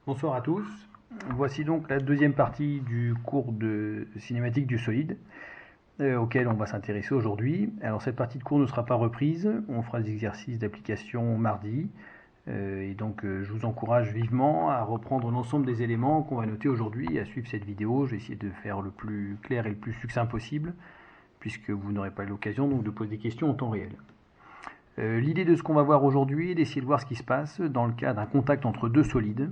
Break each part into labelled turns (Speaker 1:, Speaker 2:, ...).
Speaker 1: Bonsoir à tous. Voici donc la deuxième partie du cours de cinématique du solide auquel on va s'intéresser aujourd'hui. Alors cette partie de cours ne sera pas reprise, on fera des exercices d'application mardi et donc je vous encourage vivement à reprendre l'ensemble des éléments qu'on va noter aujourd'hui et à suivre cette vidéo. Je vais essayer de faire le plus clair et le plus succinct possible puisque vous n'aurez pas l'occasion donc de poser des questions en temps réel. L'idée de ce qu'on va voir aujourd'hui est d'essayer de voir ce qui se passe dans le cas d'un contact entre deux solides,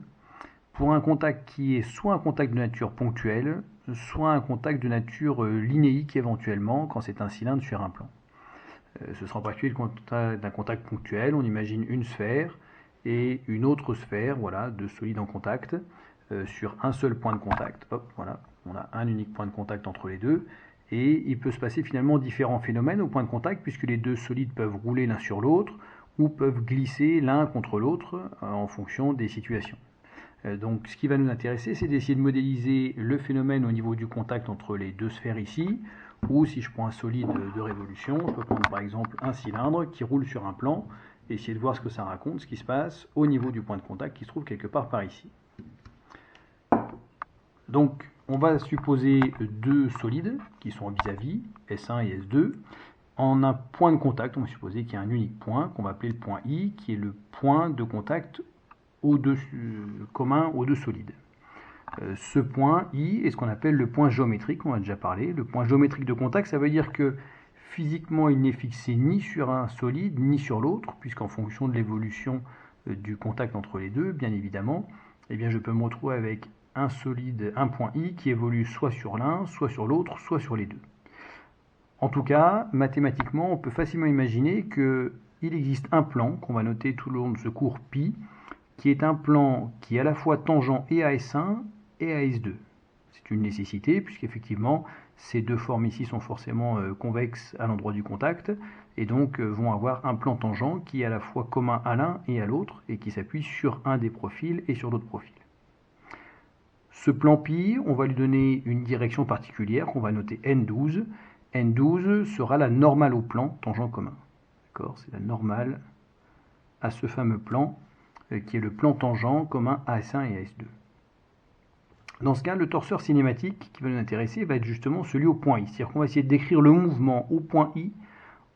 Speaker 1: pour un contact qui est soit un contact de nature ponctuelle, soit un contact de nature linéique éventuellement quand c'est un cylindre sur un plan. Ce sera en particulier d'un contact ponctuel, on imagine une sphère et une autre sphère, voilà, deux solides en contact sur un seul point de contact. Hop, voilà, on a un unique point de contact entre les deux. Et il peut se passer finalement différents phénomènes au point de contact puisque les deux solides peuvent rouler l'un sur l'autre ou peuvent glisser l'un contre l'autre en fonction des situations. Donc ce qui va nous intéresser, c'est d'essayer de modéliser le phénomène au niveau du contact entre les deux sphères ici, ou si je prends un solide de révolution, je peux prendre par exemple un cylindre qui roule sur un plan, et essayer de voir ce que ça raconte, ce qui se passe au niveau du point de contact qui se trouve quelque part par ici. Donc on va supposer deux solides qui sont vis-à-vis, S1 et S2, en un point de contact. On va supposer qu'il y a un unique point qu'on va appeler le point I, qui est le point de contact commun aux deux solides. Ce point I est ce qu'on appelle le point géométrique, on a déjà parlé. Le point géométrique de contact, ça veut dire que physiquement il n'est fixé ni sur un solide ni sur l'autre, puisqu'en fonction de l'évolution du contact entre les deux, bien évidemment, eh bien je peux me retrouver avec un solide, un point I qui évolue soit sur l'un, soit sur l'autre, soit sur les deux. En tout cas, mathématiquement, on peut facilement imaginer qu'il existe un plan qu'on va noter tout le long de ce cours pi, qui est un plan qui est à la fois tangent et à S1 et à S2. C'est une nécessité puisqu'effectivement ces deux formes ici sont forcément convexes à l'endroit du contact et donc vont avoir un plan tangent qui est à la fois commun à l'un et à l'autre et qui s'appuie sur un des profils et sur l'autre profil. Ce plan pi, on va lui donner une direction particulière qu'on va noter N12. N12 sera la normale au plan tangent commun. D'accord, c'est la normale à ce fameux plan qui est le plan tangent commun à S1 et à S2. Dans ce cas, le torseur cinématique qui va nous intéresser va être justement celui au point I. C'est-à-dire qu'on va essayer de décrire le mouvement au point I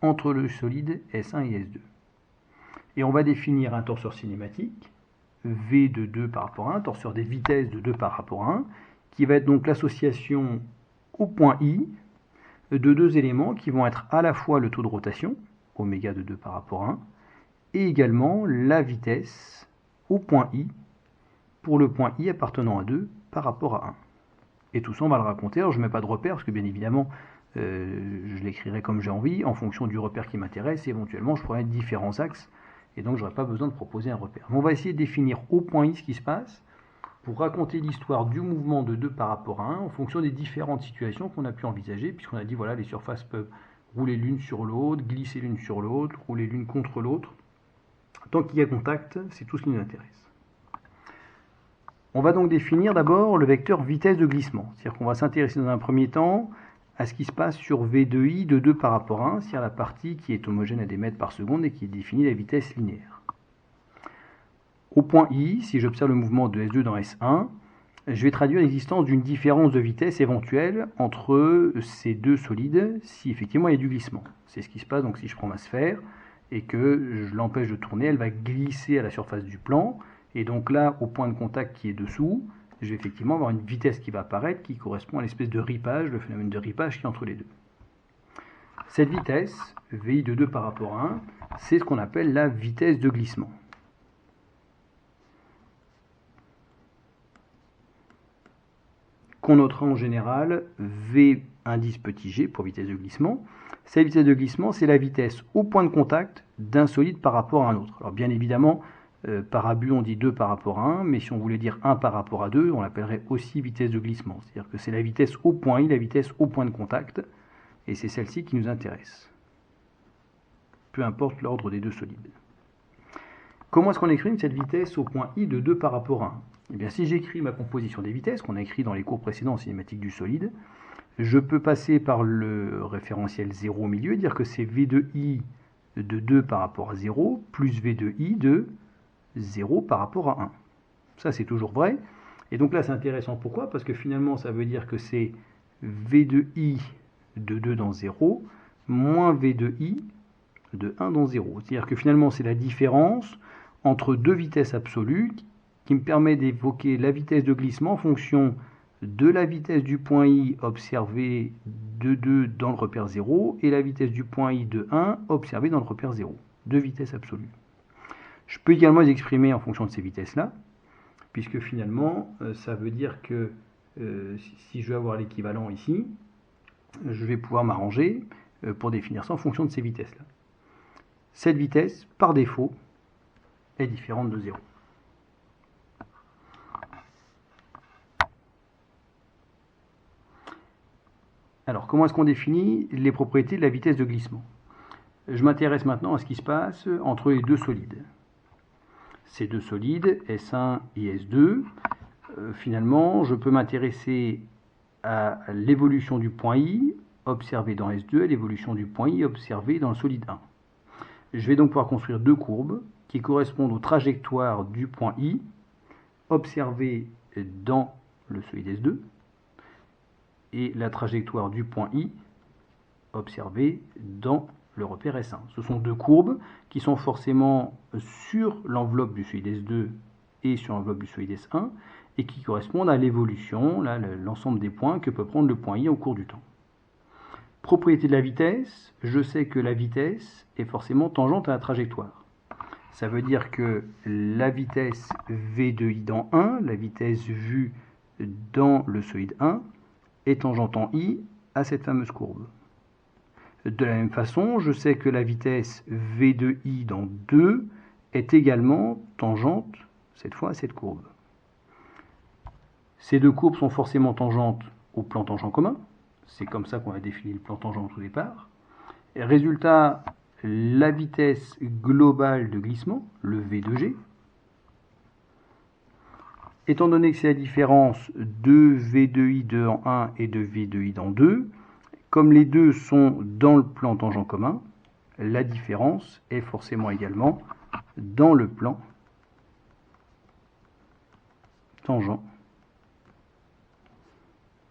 Speaker 1: entre le solide S1 et S2. Et on va définir un torseur cinématique, V de 2 par rapport à 1, torseur des vitesses de 2 par rapport à 1, qui va être donc l'association au point I de deux éléments qui vont être à la fois le taux de rotation, oméga de 2 par rapport à 1, et également la vitesse au point I pour le point I appartenant à 2 par rapport à 1. Et tout ça, on va le raconter. Alors, je ne mets pas de repère, parce que bien évidemment, je l'écrirai comme j'ai envie, en fonction du repère qui m'intéresse, et éventuellement, je pourrais mettre différents axes, et donc je n'aurai pas besoin de proposer un repère. Mais on va essayer de définir au point I ce qui se passe, pour raconter l'histoire du mouvement de 2 par rapport à 1, en fonction des différentes situations qu'on a pu envisager, puisqu'on a dit, voilà, les surfaces peuvent rouler l'une sur l'autre, glisser l'une sur l'autre, rouler l'une contre l'autre. Tant qu'il y a contact, c'est tout ce qui nous intéresse. On va donc définir d'abord le vecteur vitesse de glissement. C'est-à-dire qu'on va s'intéresser dans un premier temps à ce qui se passe sur V de I de 2 par rapport à 1, c'est-à-dire la partie qui est homogène à des mètres par seconde et qui définit la vitesse linéaire. Au point I, si j'observe le mouvement de S2 dans S1, je vais traduire l'existence d'une différence de vitesse éventuelle entre ces deux solides si effectivement il y a du glissement. C'est ce qui se passe donc si je prends ma sphère et que je l'empêche de tourner, elle va glisser à la surface du plan. Et donc là, au point de contact qui est dessous, je vais effectivement avoir une vitesse qui va apparaître qui correspond à l'espèce de ripage, le phénomène de ripage qui est entre les deux. Cette vitesse, VI de 2 par rapport à 1, c'est ce qu'on appelle la vitesse de glissement. Qu'on notera en général V indice petit g pour vitesse de glissement. Cette vitesse de glissement, c'est la vitesse au point de contact d'un solide par rapport à un autre. Alors bien évidemment, par abus, on dit 2 par rapport à 1, mais si on voulait dire 1 par rapport à 2, on l'appellerait aussi vitesse de glissement. C'est-à-dire que c'est la vitesse au point I, la vitesse au point de contact, et c'est celle-ci qui nous intéresse. Peu importe l'ordre des deux solides. Comment est-ce qu'on écrit cette vitesse au point I de 2 par rapport à 1 ? Eh bien, si j'écris ma composition des vitesses, qu'on a écrit dans les cours précédents en cinématique du solide, je peux passer par le référentiel 0 au milieu, et dire que c'est V de I de 2 par rapport à 0, plus V de I de 0 par rapport à 1. Ça, c'est toujours vrai. Et donc là, c'est intéressant. Pourquoi? Parce que finalement, ça veut dire que c'est V de I de 2 dans 0 moins V de I de 1 dans 0. C'est-à-dire que finalement, c'est la différence entre deux vitesses absolues qui me permet d'évoquer la vitesse de glissement en fonction de la vitesse du point I observée de 2 dans le repère 0 et la vitesse du point I de 1 observée dans le repère 0. Deux vitesses absolues. Je peux également les exprimer en fonction de ces vitesses-là, puisque finalement, ça veut dire que si je veux avoir l'équivalent ici, je vais pouvoir m'arranger pour définir ça en fonction de ces vitesses-là. Cette vitesse, par défaut, est différente de 0. Alors, comment est-ce qu'on définit les propriétés de la vitesse de glissement? Je m'intéresse maintenant à ce qui se passe entre les deux solides. Ces deux solides, S1 et S2, finalement, je peux m'intéresser à l'évolution du point I observé dans S2 et l'évolution du point I observé dans le solide 1. Je vais donc pouvoir construire deux courbes qui correspondent aux trajectoires du point I observé dans le solide S2 et la trajectoire du point I observé dans le repère S1. Ce sont deux courbes qui sont forcément sur l'enveloppe du solide S2 et sur l'enveloppe du solide S1 et qui correspondent à l'évolution, l'ensemble des points que peut prendre le point I au cours du temps. Propriété de la vitesse, je sais que la vitesse est forcément tangente à la trajectoire. Ça veut dire que la vitesse V de I dans 1, la vitesse vue dans le solide 1, est tangente en I à cette fameuse courbe. De la même façon, je sais que la vitesse V de I dans 2 est également tangente, cette fois, à cette courbe. Ces deux courbes sont forcément tangentes au plan tangent commun. C'est comme ça qu'on a défini le plan tangent au départ. Et résultat, la vitesse globale de glissement, le V de G, étant donné que c'est la différence de V de I dans 1 et de V de I dans 2, comme les deux sont dans le plan tangent commun, la différence est forcément également dans le plan tangent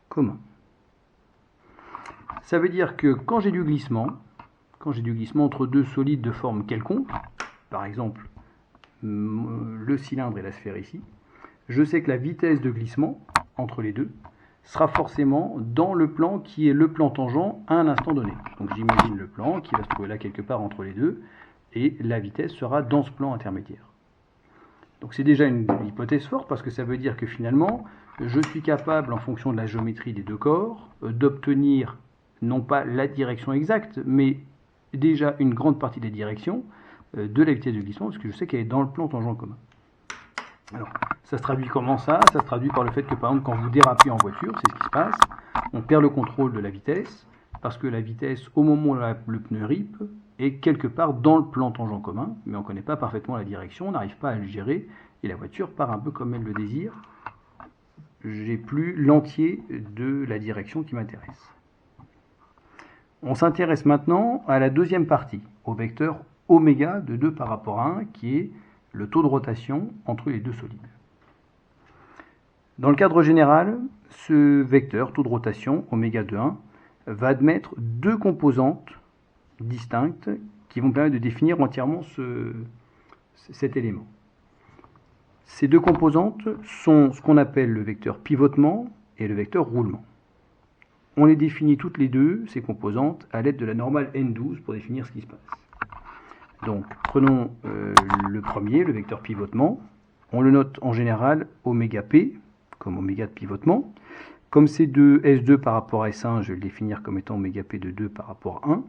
Speaker 1: commun. Ça veut dire que quand j'ai du glissement entre deux solides de forme quelconque, par exemple le cylindre et la sphère ici, je sais que la vitesse de glissement entre les deux sera forcément dans le plan qui est le plan tangent à un instant donné. Donc j'imagine le plan qui va se trouver là quelque part entre les deux, et la vitesse sera dans ce plan intermédiaire. Donc c'est déjà une hypothèse forte, parce que ça veut dire que finalement, je suis capable, en fonction de la géométrie des deux corps, d'obtenir non pas la direction exacte, mais déjà une grande partie des directions de la vitesse de glissement, parce que je sais qu'elle est dans le plan tangent commun. Alors, ça se traduit comment ça? Ça se traduit par le fait que, par exemple, quand vous dérapez en voiture, c'est ce qui se passe, on perd le contrôle de la vitesse, parce que la vitesse, au moment où le pneu rip, est quelque part dans le plan tangent commun, mais on ne connaît pas parfaitement la direction, on n'arrive pas à le gérer, et la voiture part un peu comme elle le désire. J'ai plus l'entier de la direction qui m'intéresse. On s'intéresse maintenant à la deuxième partie, au vecteur oméga de 2 par rapport à 1, qui est le taux de rotation entre les deux solides. Dans le cadre général, ce vecteur, taux de rotation, oméga de 1, va admettre deux composantes distinctes qui vont permettre de définir entièrement cet élément. Ces deux composantes sont ce qu'on appelle le vecteur pivotement et le vecteur roulement. On les définit toutes les deux, ces composantes, à l'aide de la normale N12 pour définir ce qui se passe. Donc, prenons le premier, le vecteur pivotement. On le note en général oméga P, comme oméga de pivotement. Comme c'est de S2 par rapport à S1, je vais le définir comme étant oméga P de 2 par rapport à 1.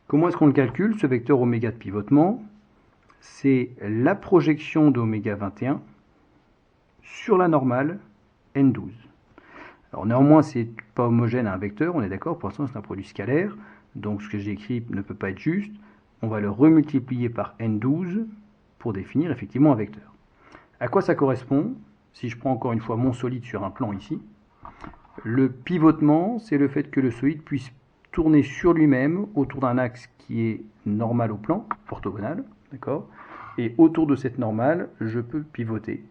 Speaker 1: Comment est-ce qu'on le calcule, ce vecteur oméga de pivotement? C'est la projection de oméga 21 sur la normale N12. Alors néanmoins, c'est pas homogène à un vecteur, on est d'accord, pour l'instant c'est un produit scalaire, donc ce que j'ai écrit ne peut pas être juste. On va le remultiplier par N12 pour définir effectivement un vecteur. À quoi ça correspond? Si je prends encore une fois mon solide sur un plan ici, le pivotement, c'est le fait que le solide puisse tourner sur lui-même autour d'un axe qui est normal au plan, orthogonal, d'accord? Et autour de cette normale, je peux pivoter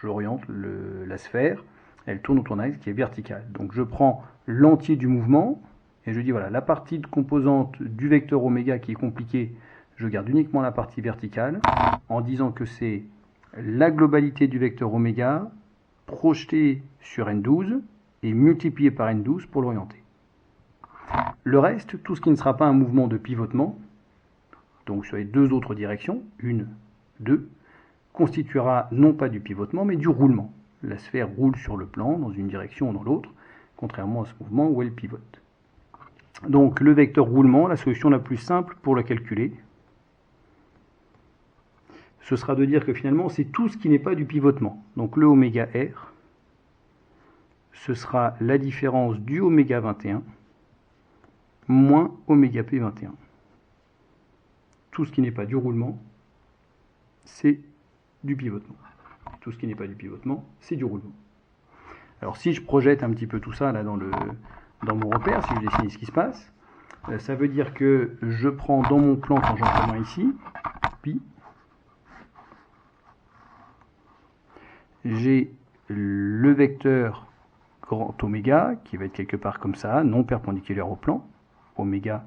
Speaker 1: j'oriente la sphère, elle tourne autour d'un axe qui est vertical. Donc je prends l'entier du mouvement, et je dis voilà, la partie de composante du vecteur oméga qui est compliquée, je garde uniquement la partie verticale, en disant que c'est la globalité du vecteur oméga projetée sur N12 et multipliée par N12 pour l'orienter. Le reste, tout ce qui ne sera pas un mouvement de pivotement, donc sur les deux autres directions, 1, 2, constituera non pas du pivotement, mais du roulement. La sphère roule sur le plan, dans une direction ou dans l'autre, contrairement à ce mouvement où elle pivote. Donc le vecteur roulement, la solution la plus simple pour le calculer, ce sera de dire que finalement c'est tout ce qui n'est pas du pivotement. Donc le oméga R, ce sera la différence du oméga 21 moins oméga P 21. Tout ce qui n'est pas du roulement, c'est du pivotement. Tout ce qui n'est pas du pivotement, c'est du roulement. Alors si je projette un petit peu tout ça là dans mon repère, si je dessine ce qui se passe, ça veut dire que je prends dans mon plan tangentement ici, pi, j'ai le vecteur grand oméga qui va être quelque part comme ça, non perpendiculaire au plan, oméga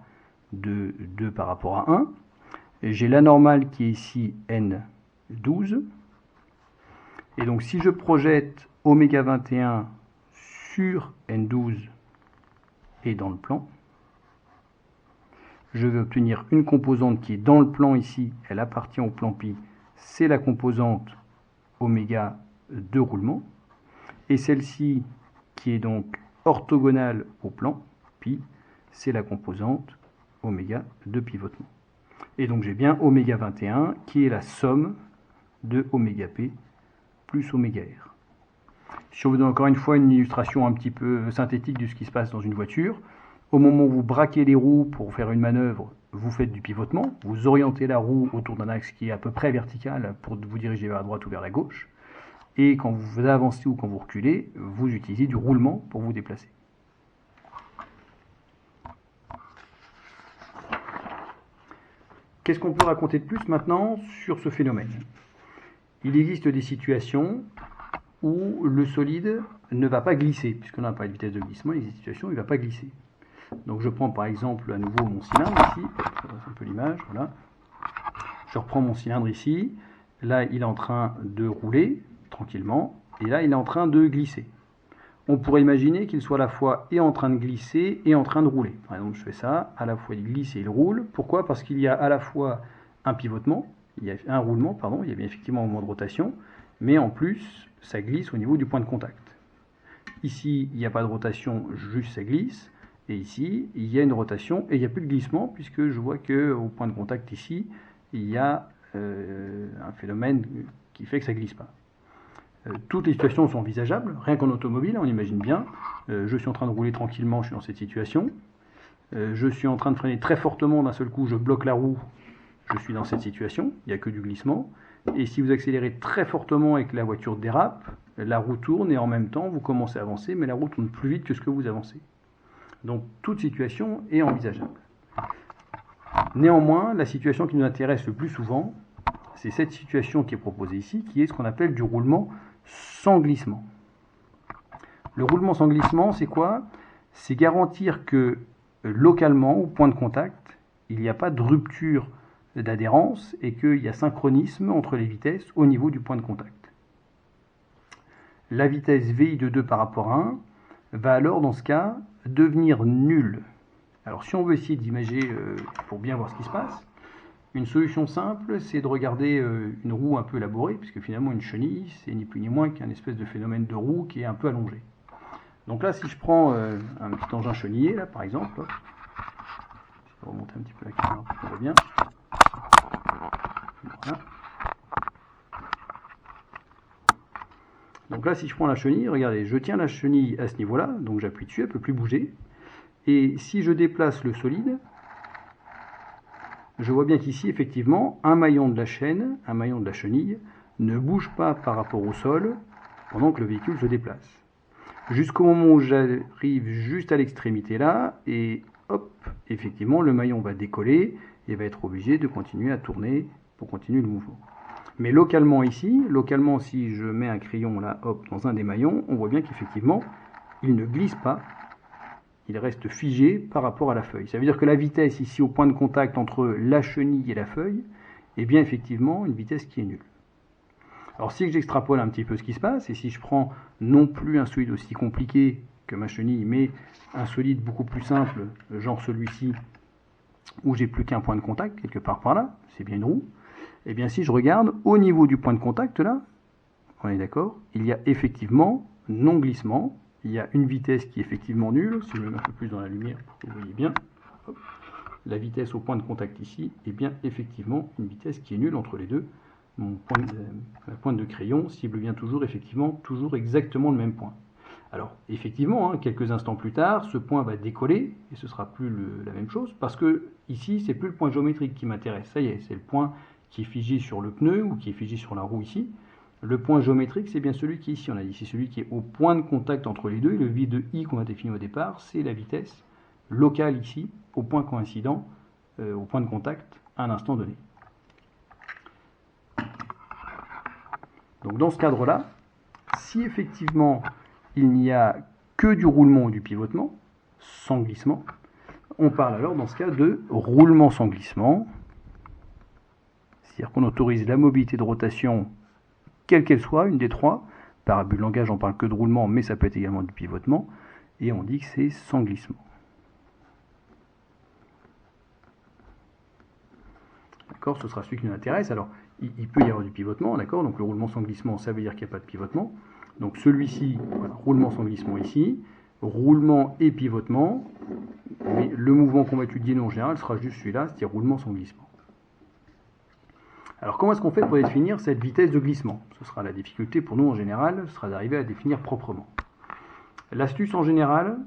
Speaker 1: de 2 par rapport à 1. J'ai la normale qui est ici N12. Et donc si je projette oméga 21 sur N12 et dans le plan, je vais obtenir une composante qui est dans le plan ici, elle appartient au plan pi, c'est la composante oméga de roulement, et celle-ci qui est donc orthogonale au plan pi, c'est la composante oméga de pivotement. Et donc j'ai bien oméga 21 qui est la somme de oméga p plus oméga r. Si on vous donne encore une fois une illustration un petit peu synthétique de ce qui se passe dans une voiture, au moment où vous braquez les roues pour faire une manœuvre, vous faites du pivotement, vous orientez la roue autour d'un axe qui est à peu près vertical pour vous diriger vers la droite ou vers la gauche, et quand vous avancez ou quand vous reculez, vous utilisez du roulement pour vous déplacer. Qu'est-ce qu'on peut raconter de plus maintenant sur ce phénomène? Il existe des situations où le solide ne va pas glisser, puisqu'on n'a pas de vitesse de glissement, il y a des situations où il ne va pas glisser. Donc je prends par exemple à nouveau mon cylindre ici, je passe un peu l'image, voilà. Je reprends mon cylindre ici, là il est en train de rouler tranquillement, et là il est en train de glisser. On pourrait imaginer qu'il soit à la fois et en train de glisser et en train de rouler. Par exemple je fais ça, à la fois il glisse et il roule. Pourquoi? Parce qu'il y a à la fois un pivotement, il y a un roulement, pardon, il y a bien effectivement un moment de rotation, mais en plus ça glisse au niveau du point de contact. Ici il n'y a pas de rotation, juste ça glisse. Et ici, il y a une rotation et il n'y a plus de glissement puisque je vois qu'au point de contact ici, il y a un phénomène qui fait que ça ne glisse pas. Toutes les situations sont envisageables, rien qu'en automobile, on imagine bien. Je suis en train de rouler tranquillement, je suis dans cette situation. Je suis en train de freiner très fortement, d'un seul coup, je bloque la roue, je suis dans cette situation, il n'y a que du glissement. Et si vous accélérez très fortement et que la voiture dérape, la roue tourne et en même temps, vous commencez à avancer, mais la roue tourne plus vite que ce que vous avancez. Donc toute situation est envisageable. Néanmoins, la situation qui nous intéresse le plus souvent, c'est cette situation qui est proposée ici, qui est ce qu'on appelle du roulement sans glissement. Le roulement sans glissement, c'est quoi? C'est garantir que localement, au point de contact, il n'y a pas de rupture d'adhérence et qu'il y a synchronisme entre les vitesses au niveau du point de contact. La vitesse VI de 2 par rapport à 1 va alors, dans ce cas, devenir nulle. Alors si on veut essayer d'imaginer pour bien voir ce qui se passe, une solution simple, c'est de regarder une roue un peu élaborée, puisque finalement une chenille, c'est ni plus ni moins qu'un espèce de phénomène de roue qui est un peu allongé. Donc là, si je prends un petit engin chenillé, là par exemple, hop, je vais remonter un petit peu la caméra pour qu'on voit bien. Voilà. Donc là, si je prends la chenille, regardez, je tiens la chenille à ce niveau-là, donc j'appuie dessus, elle ne peut plus bouger. Et si je déplace le solide, je vois bien qu'ici, effectivement, un maillon de la chaîne, un maillon de la chenille, ne bouge pas par rapport au sol pendant que le véhicule se déplace. Jusqu'au moment où j'arrive juste à l'extrémité là, et hop, effectivement, le maillon va décoller et va être obligé de continuer à tourner pour continuer le mouvement. Mais localement ici, si je mets un crayon là, hop, dans un des maillons, on voit bien qu'effectivement, il ne glisse pas, il reste figé par rapport à la feuille. Ça veut dire que la vitesse ici au point de contact entre la chenille et la feuille est bien effectivement une vitesse qui est nulle. Alors si j'extrapole un petit peu ce qui se passe, et si je prends non plus un solide aussi compliqué que ma chenille, mais un solide beaucoup plus simple, genre celui-ci, où j'ai plus qu'un point de contact, quelque part par là, c'est bien une roue, et bien si je regarde, au niveau du point de contact là, on est d'accord, il y a effectivement non-glissement, il y a une vitesse qui est effectivement nulle, si je me mets un peu plus dans la lumière pour que vous voyez bien, hop, la vitesse au point de contact ici est bien effectivement une vitesse qui est nulle entre les deux. Ma pointe de crayon cible bien toujours exactement le même point. Alors effectivement, quelques instants plus tard, ce point va décoller et ce sera plus la même chose parce que ici c'est plus le point géométrique qui m'intéresse. Ça y est, c'est le point qui est figé sur le pneu ou qui est figé sur la roue ici. Le point géométrique, c'est bien celui qui est ici. On a dit c'est celui qui est au point de contact entre les deux. Et le V de I qu'on a défini au départ, c'est la vitesse locale ici, au point coïncident, au point de contact à un instant donné. Donc dans ce cadre-là, si effectivement il n'y a que du roulement ou du pivotement, sans glissement, on parle alors dans ce cas de roulement sans glissement. C'est-à-dire qu'on autorise la mobilité de rotation, quelle qu'elle soit, une des trois. Par abus de langage, on parle que de roulement, mais ça peut être également du pivotement. Et on dit que c'est sans glissement. D'accord, ce sera celui qui nous intéresse. Alors, il peut y avoir du pivotement, d'accord. Donc le roulement sans glissement, ça veut dire qu'il n'y a pas de pivotement. Donc celui-ci, voilà, roulement sans glissement ici, roulement et pivotement. Mais le mouvement qu'on va étudier nous en général sera juste celui-là, c'est-à-dire roulement sans glissement. Alors comment est-ce qu'on fait pour définir cette vitesse de glissement? Ce sera la difficulté pour nous en général, ce sera d'arriver à définir proprement. L'astuce en général,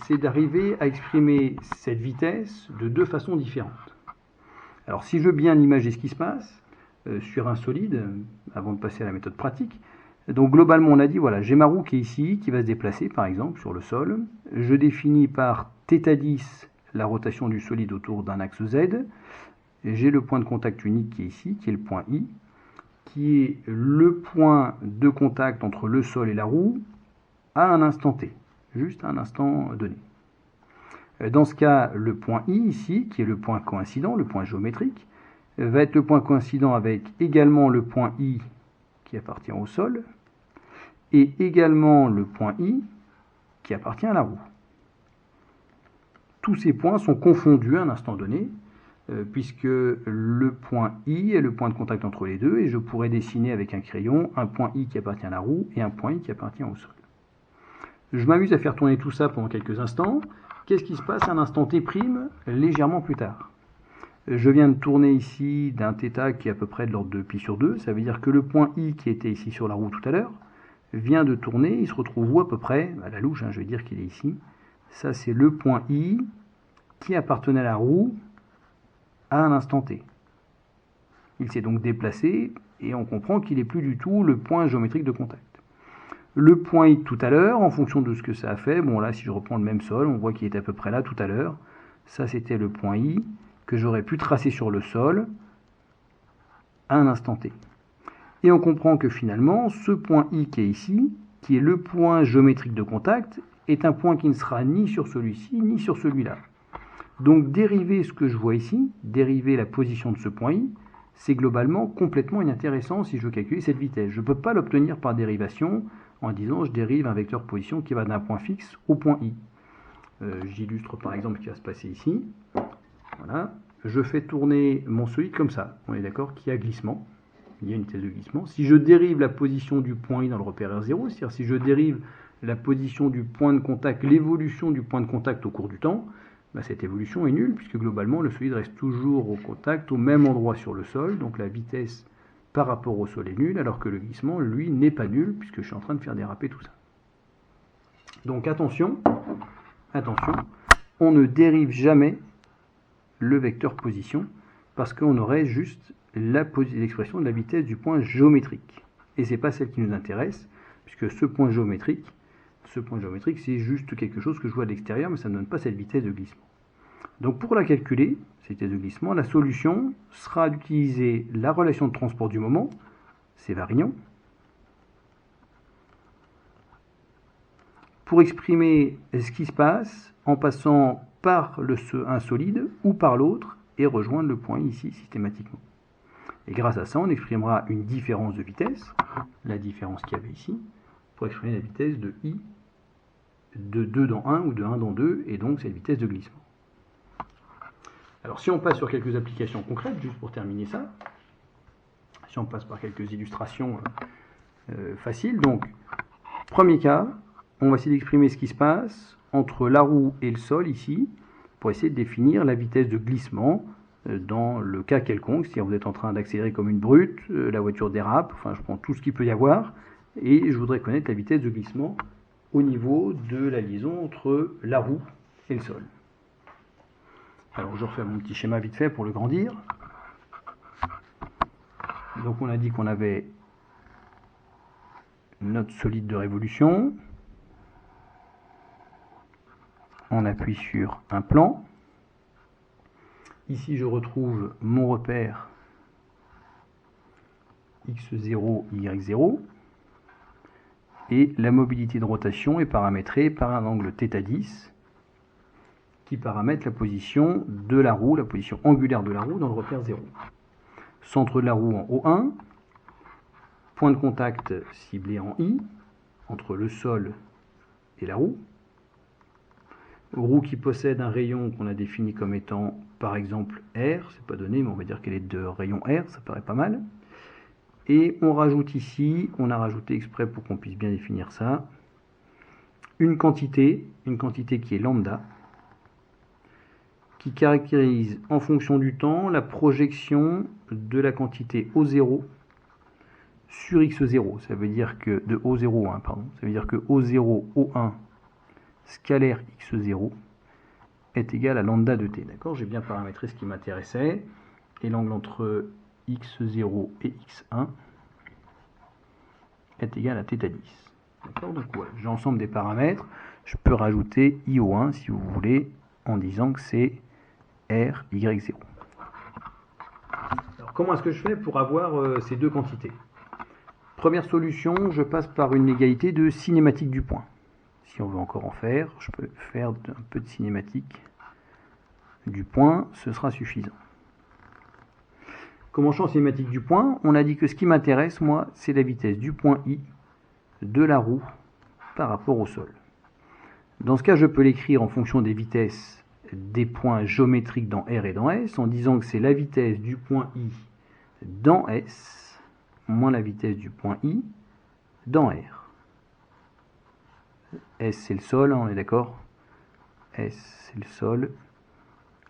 Speaker 1: c'est d'arriver à exprimer cette vitesse de deux façons différentes. Alors si je veux bien imager ce qui se passe sur un solide, avant de passer à la méthode pratique, donc globalement on a dit, voilà, j'ai ma roue qui est ici, qui va se déplacer par exemple sur le sol, je définis par θ10 la rotation du solide autour d'un axe Z, j'ai le point de contact unique qui est ici, qui est le point I, qui est le point de contact entre le sol et la roue à un instant T, juste à un instant donné. Dans ce cas, le point I ici, qui est le point coïncident, le point géométrique, va être le point coïncident avec également le point I qui appartient au sol, et également le point I qui appartient à la roue. Tous ces points sont confondus à un instant donné, puisque le point I est le point de contact entre les deux, et je pourrais dessiner avec un crayon un point I qui appartient à la roue et un point I qui appartient au sol. Je m'amuse à faire tourner tout ça pendant quelques instants. Qu'est-ce qui se passe à un instant T' légèrement plus tard? Je viens de tourner ici d'un θ qui est à peu près de l'ordre de pi sur 2, ça veut dire que le point I qui était ici sur la roue tout à l'heure vient de tourner, il se retrouve où à peu près? À la louche, je vais dire qu'il est ici. Ça c'est le point I qui appartenait à la roue à un instant T. Il s'est donc déplacé et on comprend qu'il n'est plus du tout le point géométrique de contact. Le point I tout à l'heure, en fonction de ce que ça a fait, bon là si je reprends le même sol, on voit qu'il était à peu près là tout à l'heure. Ça c'était le point I que j'aurais pu tracer sur le sol à un instant T. Et on comprend que finalement, ce point I qui est ici, qui est le point géométrique de contact, est un point qui ne sera ni sur celui-ci, ni sur celui-là. Donc dériver ce que je vois ici, dériver la position de ce point I, c'est globalement complètement inintéressant si je veux calculer cette vitesse. Je ne peux pas l'obtenir par dérivation en disant je dérive un vecteur position qui va d'un point fixe au point I. J'illustre par exemple ce qui va se passer ici. Voilà. Je fais tourner mon solide comme ça. On est d'accord qu'il y a glissement. Il y a une vitesse de glissement. Si je dérive la position du point I dans le repère R0, c'est-à-dire si je dérive la position du point de contact, l'évolution du point de contact au cours du temps, cette évolution est nulle puisque globalement le solide reste toujours au contact, au même endroit sur le sol. Donc la vitesse par rapport au sol est nulle alors que le glissement, lui, n'est pas nul puisque je suis en train de faire déraper tout ça. Donc attention, attention, on ne dérive jamais le vecteur position parce qu'on aurait juste l'expression de la vitesse du point géométrique. Et ce n'est pas celle qui nous intéresse, puisque ce point géométrique, c'est juste quelque chose que je vois de l'extérieur, mais ça ne donne pas cette vitesse de glissement. Donc pour la calculer, cette vitesse de glissement, la solution sera d'utiliser la relation de transport du moment, ces variants, pour exprimer ce qui se passe en passant par un solide ou par l'autre et rejoindre le point ici systématiquement. Et grâce à ça, on exprimera une différence de vitesse, la différence qu'il y avait ici, pour exprimer la vitesse de I de 2 dans 1 ou de 1 dans 2, et donc c'est la vitesse de glissement. Alors si on passe sur quelques applications concrètes, juste pour terminer ça, si on passe par quelques illustrations faciles, donc premier cas, on va essayer d'exprimer ce qui se passe entre la roue et le sol ici, pour essayer de définir la vitesse de glissement dans le cas quelconque, c'est-à-dire vous êtes en train d'accélérer comme une brute, la voiture dérape, enfin je prends tout ce qu'il peut y avoir, et je voudrais connaître la vitesse de glissement au niveau de la liaison entre la roue et le sol. Alors je refais mon petit schéma vite fait pour le grandir. Donc on a dit qu'on avait notre solide de révolution. On appuie sur un plan. Ici je retrouve mon repère x0, y0. Et la mobilité de rotation est paramétrée par un angle θ10 qui paramètre la position de la roue, la position angulaire de la roue dans le repère 0. Centre de la roue en O1, point de contact ciblé en I, entre le sol et la roue. Roue qui possède un rayon qu'on a défini comme étant, par exemple, R, c'est pas donné, mais on va dire qu'elle est de rayon R, ça paraît pas mal. Et on rajoute ici, on a rajouté exprès pour qu'on puisse bien définir ça, une quantité qui est lambda, qui caractérise en fonction du temps la projection de la quantité O0 sur x0. Ça veut dire que de O0 1, pardon. Ça veut dire que O0 O1 scalaire x0 est égal à lambda de t. D'accord, j'ai bien paramétré ce qui m'intéressait. Et l'angle entre x0 et x1 est égal à θ10. D'accord, donc voilà, j'ai l'ensemble des paramètres. Je peux rajouter IO1 si vous voulez en disant que c'est R, Y0. Alors, comment est-ce que je fais pour avoir ces deux quantités? Première solution, je passe par une égalité de cinématique du point. Si on veut encore en faire, je peux faire un peu de cinématique du point, ce sera suffisant. Comment change cinématique du point? On a dit que ce qui m'intéresse, moi, c'est la vitesse du point I de la roue par rapport au sol. Dans ce cas, je peux l'écrire en fonction des vitesses des points géométriques dans R et dans S, en disant que c'est la vitesse du point I dans S moins la vitesse du point I dans R. S c'est le sol, on est d'accord? S c'est le sol,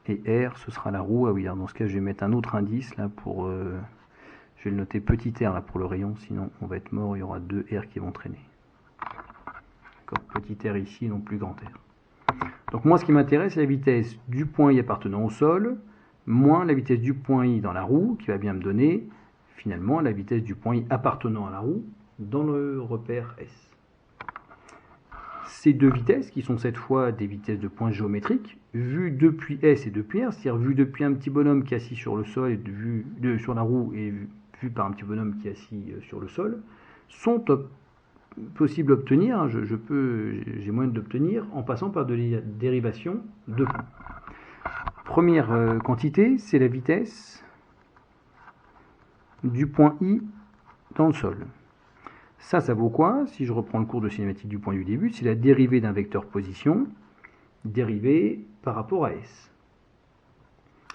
Speaker 1: et R ce sera la roue. Ah oui, alors dans ce cas je vais mettre un autre indice là pour... je vais le noter petit r là pour le rayon, sinon on va être mort, il y aura deux R qui vont traîner. D'accord, petit r ici, non plus grand R. Donc moi ce qui m'intéresse c'est la vitesse du point I appartenant au sol, moins la vitesse du point I dans la roue, qui va bien me donner finalement la vitesse du point I appartenant à la roue dans le repère S. Ces deux vitesses, qui sont cette fois des vitesses de points géométriques, vues depuis S et depuis R, c'est-à-dire vues depuis un petit bonhomme qui est assis sur le sol, et sur la roue, et vues par un petit bonhomme qui est assis sur le sol, sont possibles d'obtenir, j'ai moyen d'obtenir en passant par de la dérivation de points. Première quantité, c'est la vitesse du point I dans le sol. Ça vaut quoi? Si je reprends le cours de cinématique du point du début, c'est la dérivée d'un vecteur position, dérivée par rapport à S.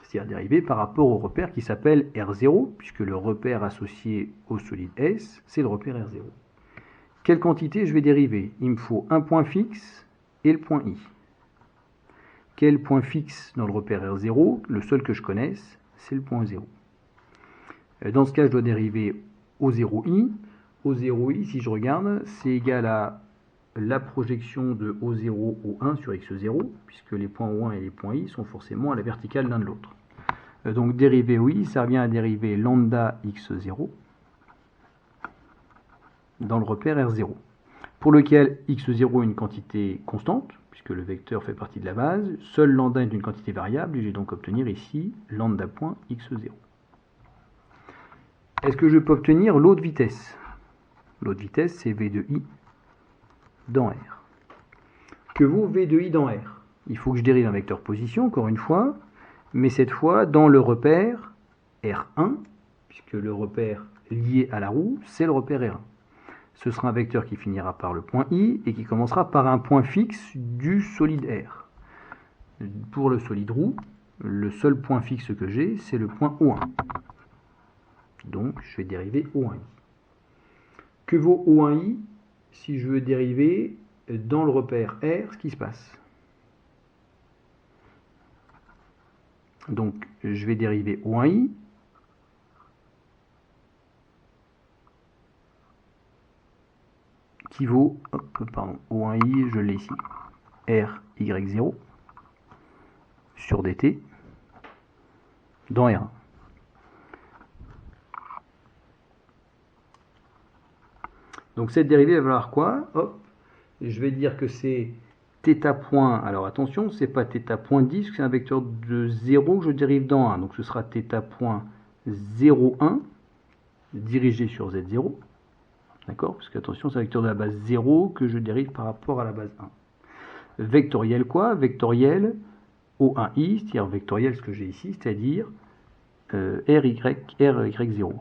Speaker 1: C'est-à-dire dérivée par rapport au repère qui s'appelle R0, puisque le repère associé au solide S, c'est le repère R0. Quelle quantité je vais dériver? Il me faut un point fixe et le point I. Quel point fixe dans le repère R0? Le seul que je connaisse, c'est le point 0. Dans ce cas, je dois dériver O0I. O0i, si je regarde, c'est égal à la projection de O0, O1 sur x0, puisque les points O1 et les points I sont forcément à la verticale l'un de l'autre. Donc dériver OI, ça revient à dériver lambda x0 dans le repère R0. pour lequel x0 est une quantité constante, puisque le vecteur fait partie de la base, seul lambda est une quantité variable, et je vais donc obtenir ici lambda.x0. Est-ce que je peux obtenir l'autre vitesse? L'autre vitesse, c'est v de i dans R. Que vaut v de i dans R? Il faut que je dérive un vecteur position, encore une fois, mais cette fois dans le repère R1, puisque le repère lié à la roue, c'est le repère R1. Ce sera un vecteur qui finira par le point I et qui commencera par un point fixe du solide R. Pour le solide roue, le seul point fixe que j'ai, c'est le point O1. Donc, je vais dériver O1i. Que vaut O1i si je veux dériver dans le repère R ce qui se passe? Donc, je vais dériver O1i. Qui vaut, O1i, je l'ai ici, RY0 sur dt dans R1. Donc cette dérivée va valoir quoi? Hop, je vais dire que c'est θ point, alors attention, c'est pas θ point 10, c'est un vecteur de 0 que je dérive dans 1. Donc ce sera θ point 0,1 dirigé sur Z0. D'accord? Parce que attention, c'est un vecteur de la base 0 que je dérive par rapport à la base 1. Vectoriel quoi? Vectoriel O1i, c'est-à-dire vectoriel ce que j'ai ici, c'est-à-dire RY0.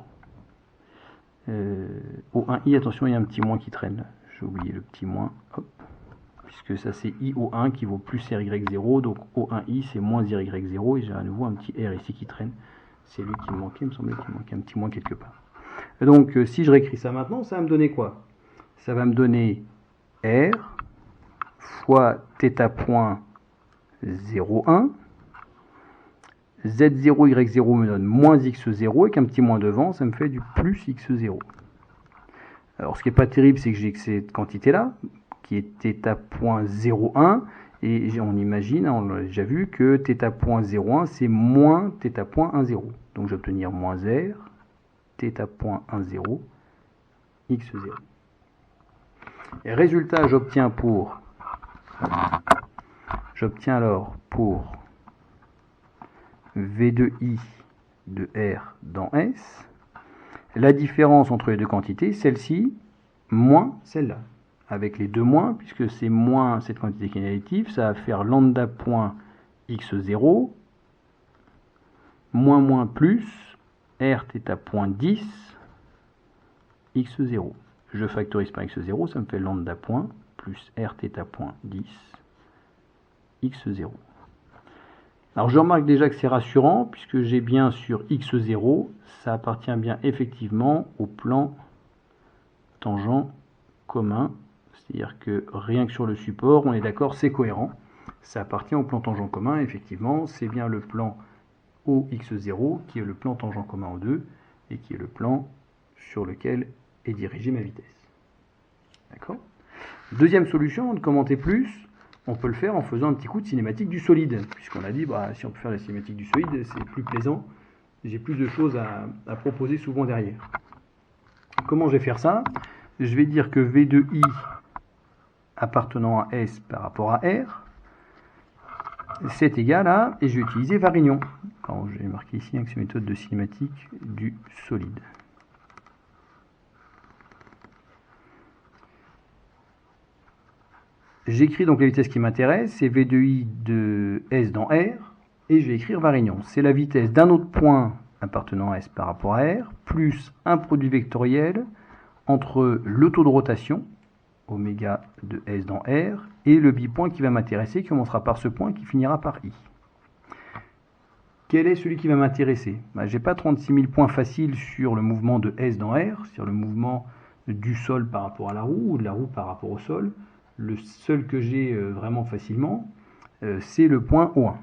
Speaker 1: O1i, attention, il y a un petit moins qui traîne. J'ai oublié le petit moins. Hop. Puisque ça c'est IO1 qui vaut plus RY0, donc O1i c'est moins RY0, et j'ai à nouveau un petit R ici qui traîne. C'est lui qui me manquait, il me semblait qu'il manquait un petit moins quelque part. Donc, si je réécris ça maintenant, ça va me donner quoi? Ça va me donner R fois θ point 0,1. Z0, Y0 me donne moins X0, avec un petit moins devant, ça me fait du plus X0. Alors, ce qui n'est pas terrible, c'est que j'ai cette quantité-là, qui est θ point 0,1, et on imagine, on l'a déjà vu, que θ point 0,1, c'est moins θ point 1,0. Donc, je vais obtenir moins R, θ.10 x0. Et résultat, j'obtiens alors pour v de i de R dans S, la différence entre les deux quantités, celle-ci moins celle-là. Avec les deux moins, puisque c'est moins cette quantité qui est négative, ça va faire lambda.x0 moins plus Rθ.10 x0. Je factorise par x0, ça me fait lambda point plus Rθ.10 x0. Alors je remarque déjà que c'est rassurant, puisque j'ai bien sur x0, ça appartient bien effectivement au plan tangent commun. C'est-à-dire que rien que sur le support, on est d'accord, c'est cohérent. Ça appartient au plan tangent commun, effectivement, c'est bien le plan OX0 qui est le plan tangent commun aux deux et qui est le plan sur lequel est dirigée ma vitesse. D'accord? Deuxième solution, de commenter plus, on peut le faire en faisant un petit coup de cinématique du solide, puisqu'on a dit, si on peut faire la cinématique du solide, c'est plus plaisant, j'ai plus de choses à proposer souvent derrière. Comment je vais faire ça? Je vais dire que V de I appartenant à S par rapport à R, c'est égal à, et je vais utiliser Varignon. Alors, je vais marquer ici avec cette méthode de cinématique du solide. J'écris donc la vitesse qui m'intéresse, c'est V de I de S dans R, et je vais écrire Varignon. C'est la vitesse d'un autre point appartenant à S par rapport à R, plus un produit vectoriel entre le taux de rotation, oméga de S dans R, et le bipoint qui va m'intéresser, qui commencera par ce point, qui finira par I. Quel est celui qui va m'intéresser? Je n'ai pas 36 000 points faciles sur le mouvement de S dans R, sur le mouvement du sol par rapport à la roue, ou de la roue par rapport au sol. Le seul que j'ai vraiment facilement, c'est le point O1.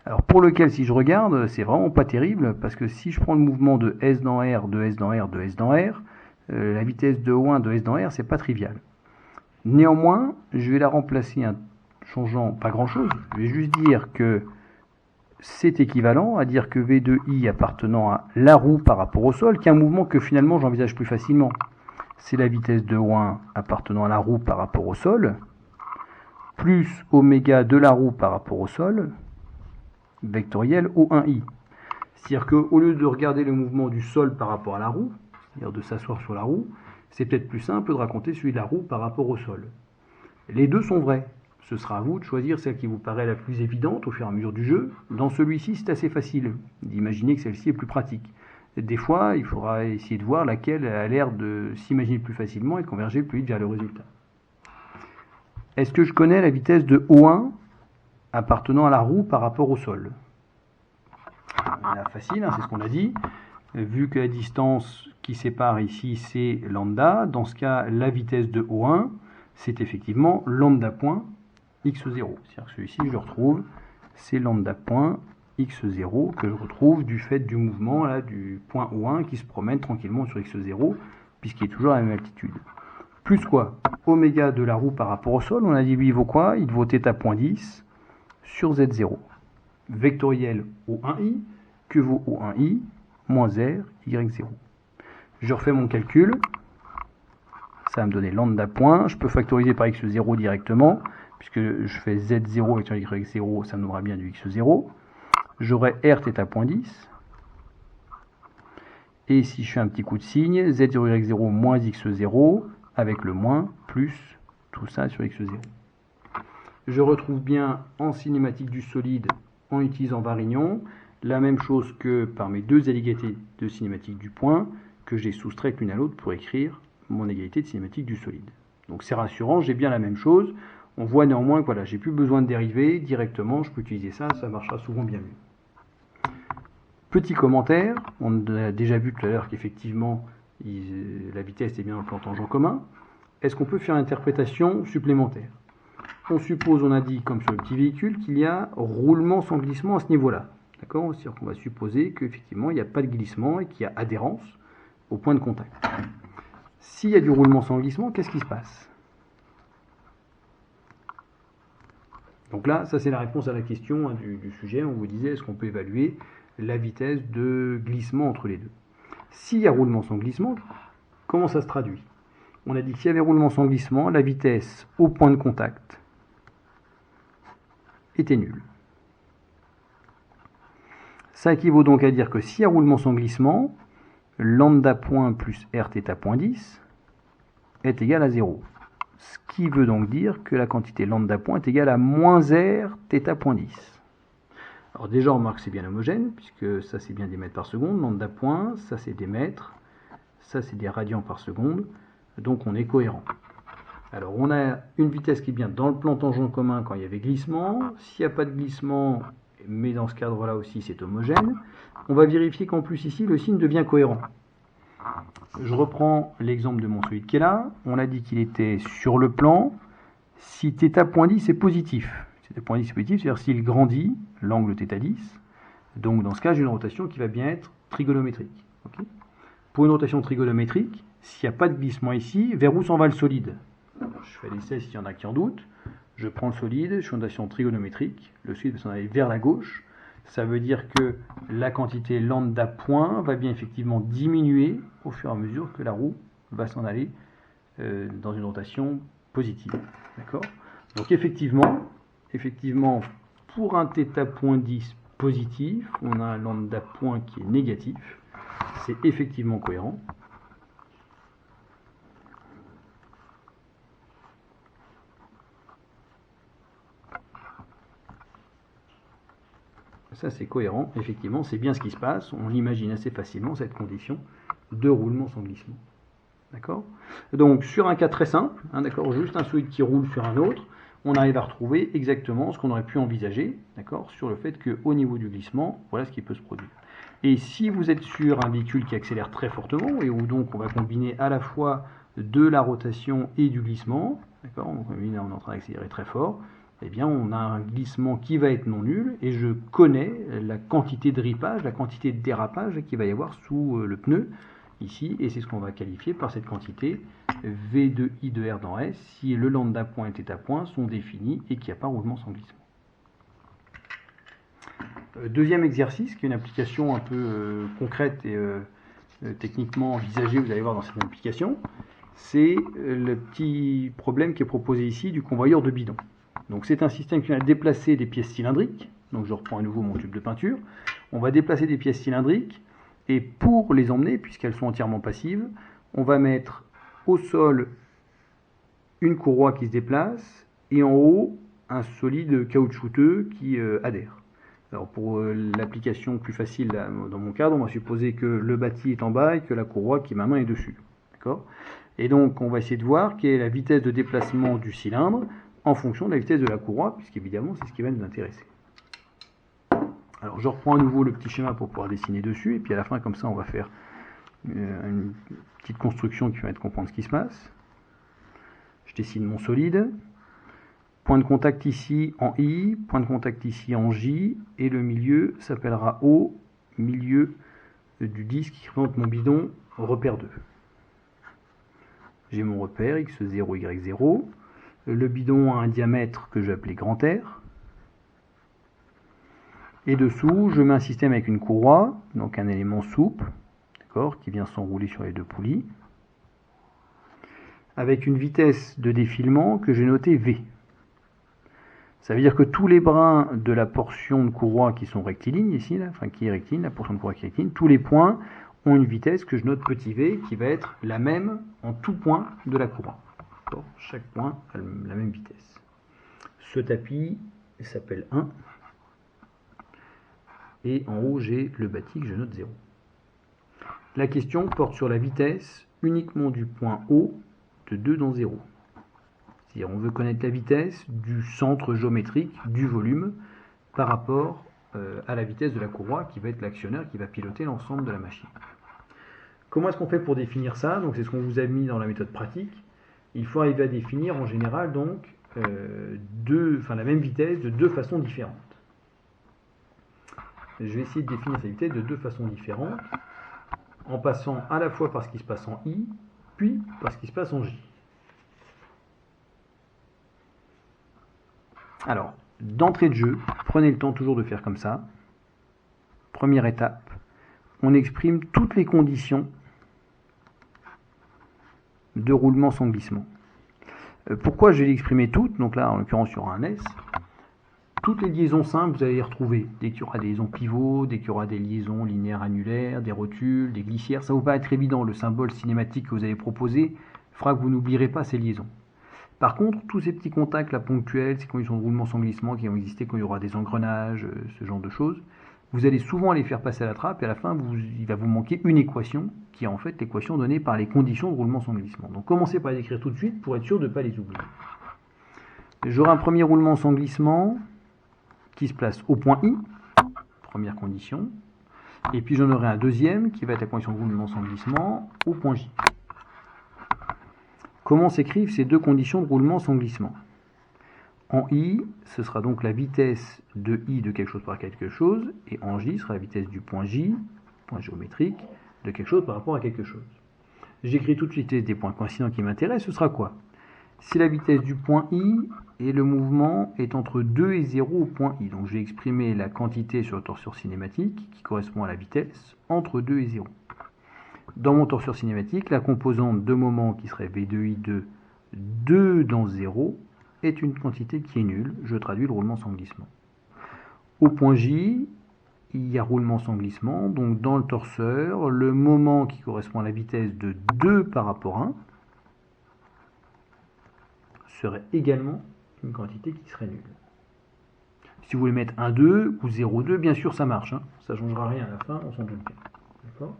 Speaker 1: Alors pour lequel, si je regarde, c'est vraiment pas terrible, parce que si je prends le mouvement de S dans R, de S dans R, de S dans R, la vitesse de O1 de S dans R, c'est pas trivial. Néanmoins, je vais la remplacer en changeant pas grand-chose. Je vais juste dire que c'est équivalent à dire que V de I appartenant à la roue par rapport au sol, qui est un mouvement que finalement j'envisage plus facilement. c'est la vitesse de O1 appartenant à la roue par rapport au sol, plus oméga de la roue par rapport au sol, vectoriel O1i. C'est-à-dire qu'au lieu de regarder le mouvement du sol par rapport à la roue, c'est-à-dire de s'asseoir sur la roue, c'est peut-être plus simple de raconter celui de la roue par rapport au sol. Les deux sont vrais. Ce sera à vous de choisir celle qui vous paraît la plus évidente au fur et à mesure du jeu. Dans celui-ci, c'est assez facile d'imaginer que celle-ci est plus pratique. Des fois, il faudra essayer de voir laquelle a l'air de s'imaginer plus facilement et de converger plus vite vers le résultat. Est-ce que je connais la vitesse de O1 appartenant à la roue par rapport au sol? Facile, hein, c'est ce qu'on a dit. Vu que la distance qui sépare ici, c'est lambda, dans ce cas, la vitesse de O1, c'est effectivement lambda point x0. C'est-à-dire que celui-ci, je le retrouve, c'est lambda point x0 que je retrouve du fait du mouvement là, du point O1 qui se promène tranquillement sur x0, puisqu'il est toujours à la même altitude. Plus quoi? Oméga de la roue par rapport au sol, on a dit lui, il vaut quoi? Il vaut θ.10 sur z0. Vectoriel O1i, que vaut O1i, moins r, y0. Je refais mon calcul, ça va me donner lambda point, je peux factoriser par x0 directement, puisque je fais z0 vectoriel y0, ça me donnera bien du x0. J'aurai r θ.10, et si je fais un petit coup de signe, z0 y0 moins x0, avec le moins, plus tout ça sur x0. Je retrouve bien en cinématique du solide, en utilisant Varignon, la même chose que par mes deux égalités de cinématique du point, que j'ai soustraites l'une à l'autre pour écrire mon égalité de cinématique du solide. Donc c'est rassurant, j'ai bien la même chose. On voit néanmoins que voilà, j'ai plus besoin de dériver directement, je peux utiliser ça, ça marchera souvent bien mieux. Petit commentaire, on a déjà vu tout à l'heure qu'effectivement la vitesse est bien dans le plan tangent commun. Est-ce qu'on peut faire une interprétation supplémentaire? On suppose, on a dit, comme sur le petit véhicule, qu'il y a roulement sans glissement à ce niveau-là. D'accord? C'est-à-dire qu'on va supposer qu'effectivement, il n'y a pas de glissement et qu'il y a adhérence au point de contact. S'il y a du roulement sans glissement, qu'est-ce qui se passe? Donc là, ça c'est la réponse à la question du sujet. On vous disait, est-ce qu'on peut évaluer la vitesse de glissement entre les deux? S'il y a roulement sans glissement, comment ça se traduit? On a dit que s'il y avait roulement sans glissement, la vitesse au point de contact était nulle. Ça équivaut donc à dire que s'il y a roulement sans glissement, lambda point plus r θ.10 est égal à 0. Ce qui veut donc dire que la quantité lambda point est égale à moins r θ.10. Alors déjà, on remarque que c'est bien homogène, puisque ça c'est bien des mètres par seconde, lambda point, ça c'est des mètres, ça c'est des radians par seconde, donc on est cohérent. Alors on a une vitesse qui est bien dans le plan tangent commun quand il y avait glissement. S'il n'y a pas de glissement, mais dans ce cadre-là aussi c'est homogène, on va vérifier qu'en plus ici le signe devient cohérent. Je reprends l'exemple de mon solide qui est là. On a dit qu'il était sur le plan. Si θ.10 est positif, θ.10 est positif, c'est-à-dire s'il grandit, l'angle θ10, donc dans ce cas j'ai une rotation qui va bien être trigonométrique. Okay. Pour une rotation trigonométrique, s'il n'y a pas de glissement ici, vers où s'en va le solide? Je fais l'essai s'il y en a qui en doutent. Je prends le solide, je fais une rotation trigonométrique. Le solide va s'en aller vers la gauche. Ça veut dire que la quantité lambda point va bien effectivement diminuer au fur et à mesure que la roue va s'en aller dans une rotation positive. D'accord? Donc effectivement, pour un θ.10 positif, on a un lambda point qui est négatif. C'est effectivement cohérent. Ça c'est cohérent, effectivement, c'est bien ce qui se passe. On l'imagine assez facilement, cette condition de roulement sans glissement. D'accord? Donc sur un cas très simple, hein, d'accord, juste un solide qui roule sur un autre, on arrive à retrouver exactement ce qu'on aurait pu envisager, d'accord, sur le fait qu'au niveau du glissement, voilà ce qui peut se produire. Et si vous êtes sur un véhicule qui accélère très fortement, et où donc on va combiner à la fois de la rotation et du glissement, d'accord, donc on est en train d'accélérer très fort, eh bien on a un glissement qui va être non nul, et je connais la quantité de ripage, la quantité de dérapage qu'il va y avoir sous le pneu, ici, et c'est ce qu'on va qualifier par cette quantité V de I de R dans S, si le lambda point et θ point sont définis et qu'il n'y a pas roulement sans glissement. Deuxième exercice, qui est une application un peu concrète et techniquement envisagée, vous allez voir dans cette application, c'est le petit problème qui est proposé ici du convoyeur de bidons. Donc c'est un système qui va déplacer des pièces cylindriques. Donc je reprends à nouveau mon tube de peinture. On va déplacer des pièces cylindriques et pour les emmener, puisqu'elles sont entièrement passives, on va mettre au sol une courroie qui se déplace et en haut un solide caoutchouteux qui adhère. Alors pour l'application plus facile là, dans mon cadre, on va supposer que le bâti est en bas et que la courroie qui est ma main est dessus. D'accord ? Et donc on va essayer de voir quelle est la vitesse de déplacement du cylindre en fonction de la vitesse de la courroie, puisqu'évidemment c'est ce qui va nous intéresser. Alors je reprends à nouveau le petit schéma pour pouvoir dessiner dessus, et puis à la fin comme ça on va faire une petite construction qui va être comprendre ce qui se passe. Je dessine mon solide. Point de contact ici en I, point de contact ici en J, et le milieu s'appellera O, milieu du disque qui représente mon bidon repère 2. J'ai mon repère X0, Y0. Le bidon a un diamètre que je vais appeler grand R. Et dessous, je mets un système avec une courroie, donc un élément souple, d'accord, qui vient s'enrouler sur les deux poulies, avec une vitesse de défilement que j'ai notée V. Ça veut dire que tous les brins de la portion de courroie qui sont rectilignes ici, là, enfin qui est rectiligne, la portion de courroie qui est rectiligne, tous les points ont une vitesse que je note petit v qui va être la même en tout point de la courroie. Chaque point a la même vitesse. Ce tapis s'appelle 1 et en haut j'ai le bâti que je note 0. La question porte sur la vitesse uniquement du point O de 2 dans 0. C'est-à-dire on veut connaître la vitesse du centre géométrique du volume par rapport à la vitesse de la courroie qui va être l'actionneur qui va piloter l'ensemble de la machine. Comment est-ce qu'on fait pour définir ça? Donc c'est ce qu'on vous a mis dans la méthode pratique. Il faut arriver à définir en général donc la même vitesse de deux façons différentes. Je vais essayer de définir cette vitesse de deux façons différentes en passant à la fois par ce qui se passe en I puis par ce qui se passe en J. Alors, d'entrée de jeu, prenez le temps toujours de faire comme ça. Première étape, on exprime toutes les conditions de roulement sans glissement. Pourquoi je vais l'exprimer toutes? Donc là, en l'occurrence, il y aura un S. Toutes les liaisons simples, vous allez les retrouver. Dès qu'il y aura des liaisons pivots, dès qu'il y aura des liaisons linéaires annulaires, des rotules, des glissières, ça ne va pas être évident. Le symbole cinématique que vous avez proposé fera que vous n'oublierez pas ces liaisons. Par contre, tous ces petits contacts là, ponctuels, ces conditions de roulement sans glissement qui vont exister quand il y aura des engrenages, ce genre de choses, vous allez souvent les faire passer à la trappe et à la fin, il va vous manquer une équation qui est en fait l'équation donnée par les conditions de roulement sans glissement. Donc commencez par les écrire tout de suite pour être sûr de ne pas les oublier. J'aurai un premier roulement sans glissement qui se place au point I, première condition, et puis j'en aurai un deuxième qui va être la condition de roulement sans glissement au point J. Comment s'écrivent ces deux conditions de roulement sans glissement? En I, ce sera donc la vitesse de I de quelque chose par quelque chose, et en J sera la vitesse du point J, point géométrique, de quelque chose par rapport à quelque chose. J'écris tout de suite des points coïncidents qui m'intéressent, ce sera quoi? Si la vitesse du point I et le mouvement est entre 2 et 0 au point I, donc je vais exprimer la quantité sur le torseur cinématique qui correspond à la vitesse entre 2 et 0. Dans mon torseur cinématique, la composante de moment qui serait V2I2, 2 dans 0, est une quantité qui est nulle. Je traduis le roulement sans glissement. Au point J, il y a roulement sans glissement. Donc dans le torseur, le moment qui correspond à la vitesse de 2 par rapport à 1 serait également une quantité qui serait nulle. Si vous voulez mettre 1, 2 ou 0, 2, bien sûr ça marche. Ça ne changera rien à la fin, on s'en doute bien. D'accord ?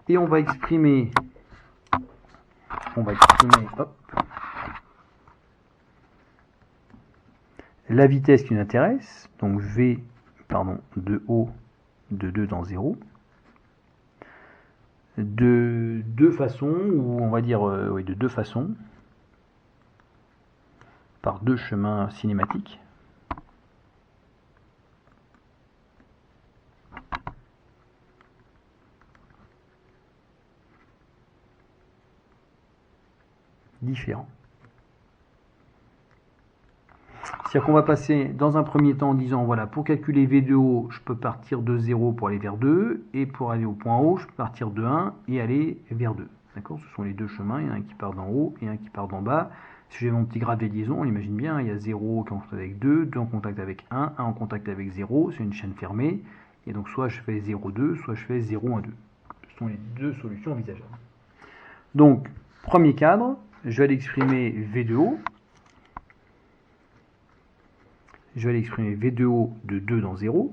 Speaker 1: Et on va exprimer la vitesse qui nous intéresse, donc V de O de 2 dans 0, de deux façons, ou on va dire de deux façons, par deux chemins cinématiques. Différents. C'est-à-dire qu'on va passer dans un premier temps en disant, voilà, pour calculer V de O, je peux partir de 0 pour aller vers 2, et pour aller au point O, je peux partir de 1 et aller vers 2. D'accord? Ce sont les deux chemins, il y en a un qui part d'en haut et un qui part d'en bas. Si j'ai mon petit graphe des liaisons, on imagine bien, il y a 0 qui est en contact avec 2, 2 en contact avec 1 en contact avec 0, c'est une chaîne fermée. Et donc soit je fais 0, 2, soit je fais 0, 1, 2. Ce sont les deux solutions envisageables. Donc, premier cadre, je vais aller exprimer V de haut. Je vais aller exprimer V de haut de 2 dans 0.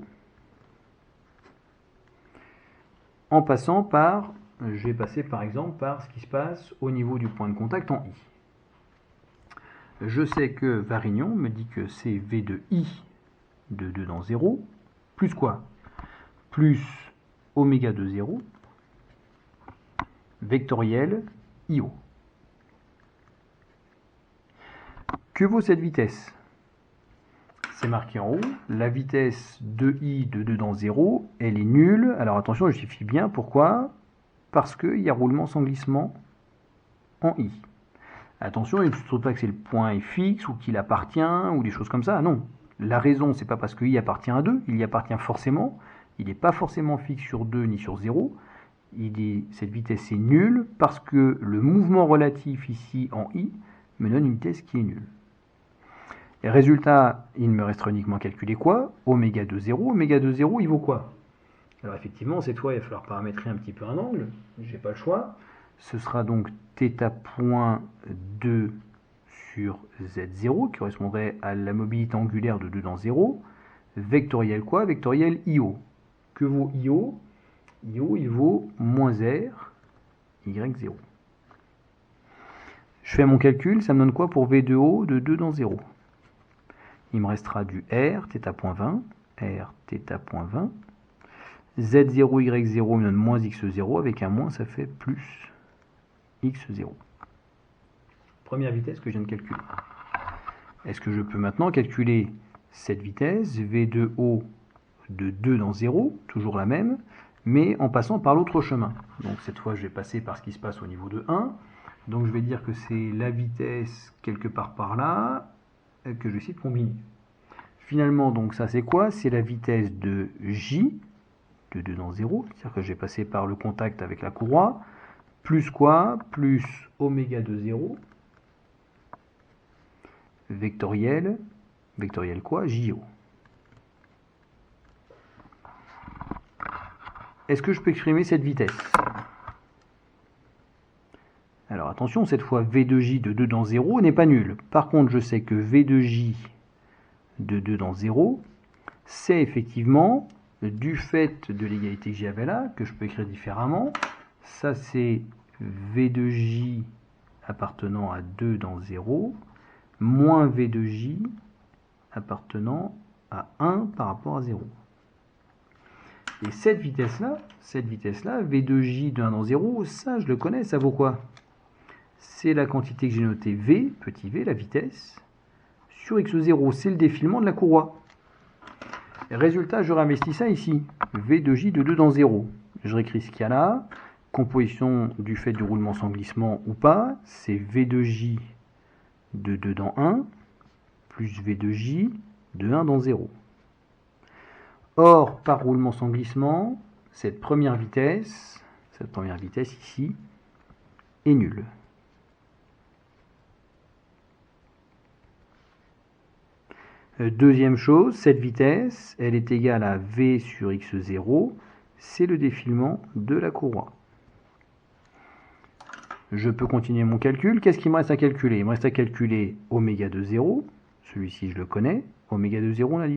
Speaker 1: En passant par, je vais passer par exemple par ce qui se passe au niveau du point de contact en I. Je sais que Varignon me dit que c'est V de I de 2 dans 0, plus quoi? Plus oméga de 0, vectoriel IO. Que vaut cette vitesse? C'est marqué en haut, la vitesse de I de 2 dans 0, elle est nulle. Alors attention, je justifie bien, pourquoi? Parce qu'il y a roulement sans glissement en I. Attention, il ne se trouve pas que c'est le point est fixe ou qu'il appartient ou des choses comme ça. Non, la raison, c'est pas parce que I appartient à 2, il y appartient forcément. Il n'est pas forcément fixe sur 2 ni sur 0. Cette vitesse est nulle parce que le mouvement relatif ici en I me donne une vitesse qui est nulle. Et résultat, il me reste uniquement à calculer quoi? Oméga de 0. Oméga de 0, il vaut quoi? Alors effectivement, cette fois, il va falloir paramétrer un petit peu un angle. Je n'ai pas le choix. Ce sera donc θ.2 sur Z0, qui correspondrait à la mobilité angulaire de 2 dans 0. Vectoriel quoi? Vectoriel IO. Que vaut IO? IO, il vaut moins R, Y0. Je fais mon calcul, ça me donne quoi pour V de haut de 2 dans 0? Il me restera du R, θ.20, R, θ.20. Z0, Y0 me donne moins X0, avec un moins, ça fait plus X0. Première vitesse que je viens de calculer. Est-ce que je peux maintenant calculer cette vitesse, V de haut de 2 dans 0, toujours la même, mais en passant par l'autre chemin. Donc cette fois, je vais passer par ce qui se passe au niveau de 1. Donc je vais dire que c'est la vitesse quelque part par là, que je vais essayer de combiner. Finalement, donc ça c'est quoi? C'est la vitesse de J, de 2 dans 0, c'est-à-dire que j'ai passé par le contact avec la courroie, plus quoi? Plus oméga de 0, vectoriel quoi? JO. Est-ce que je peux exprimer cette vitesse? Alors attention, cette fois V de J de 2 dans 0 n'est pas nul. Par contre, je sais que V de J de 2 dans 0, c'est effectivement, du fait de l'égalité que j'avais là, que je peux écrire différemment, ça c'est V de J appartenant à 2 dans 0, moins V de J appartenant à 1 par rapport à 0. Et cette vitesse-là, V de J de 1 dans 0, ça je le connais, ça vaut quoi? C'est la quantité que j'ai notée V, petit v, la vitesse, sur x0, c'est le défilement de la courroie. Et résultat, je réinvestis ça ici, V de J de 2 dans 0. Je réécris ce qu'il y a là, composition du fait du roulement sans glissement ou pas, c'est V de J de 2 dans 1, plus V de J de 1 dans 0. Or, par roulement sans glissement, cette première vitesse ici, est nulle. Deuxième chose, cette vitesse, elle est égale à V sur x0, c'est le défilement de la courroie. Je peux continuer mon calcul. Qu'est-ce qu'il me reste à calculer? Il me reste à calculer oméga de 0, celui-ci je le connais. Oméga de 0, on a dit